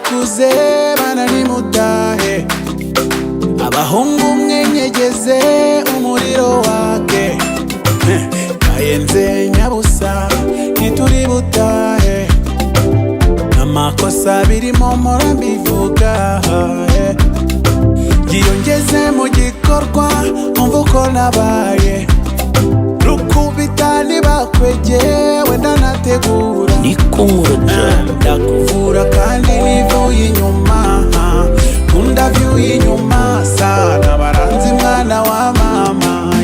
barakuze bana nimutahe, abahungu mwenyegeze umuriro wake. Kayenze nyabusa ntituri butahe, amakosa birimo mpora mbivuga. Yiyongeze mu gikorwa umva uko nabaye, rukubita nibakwegeye wenda nategura ndakuvura kandi nivuye inyuma, kunda vyuye inyuma sana baranzi mwana wa mama.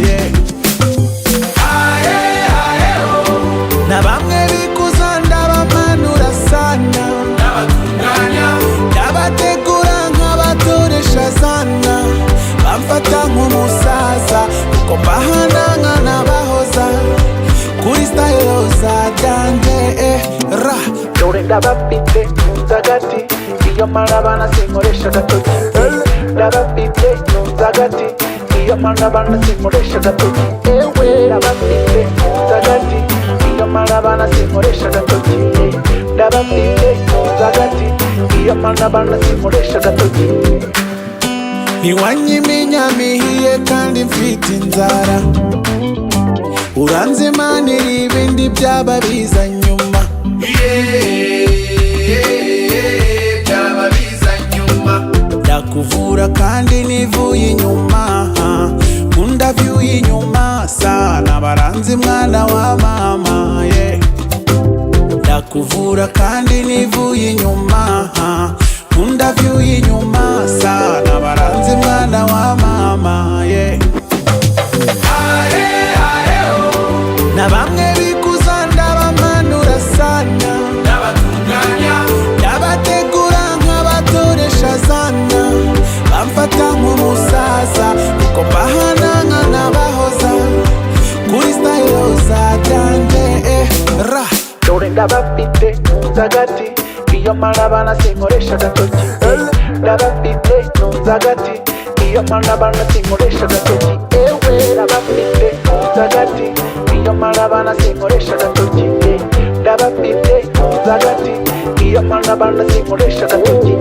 Na bamwe bikuza ndabamanura sana, ndabategura nk'abatoresha zana, bamfata nk'umusaza kuko mbahananga n'abahoza kuri style zajyanje. Dore ndabafite nzagati iyo marabana sinkoresha gatoki, ndabafite nzagati iyo marabana sinkoresha gatoki, ewe ndabafite nzagati iyo marabana sinkoresha gatoki, ndabafite nzagati iyo marabana sinkoresha gatoki. Ntiwanyimenya mihiye kandi mfite inzara, uranzimanira ibindi byaba biza nyuma, byaba biza nyuma. Ndakuvura kandi nivuye inyuma, kunda vyuye inyuma sana baranzi mwana wa mama. Ndakuvura kandi nivuye inyuma, kunda vyuye inyuma sana baranzi mwana wa mama. Na bamwe bikuza ndabamanura sana, ndabategura nk'abatoresha zana, bamfata nk'umusaza kuko mbahananga n'abahoza kuri style zajyanje. Dore ndabafite nzagati iyo marabana sinkoresha gatoki, ndabafite nzagati iyo marabana sinkoresha gatoki, ewe ndabafite nzagati iyo marabana sinkoresha gatoki, ndabafite nzagati iyo marabana sinkoresha gatoki.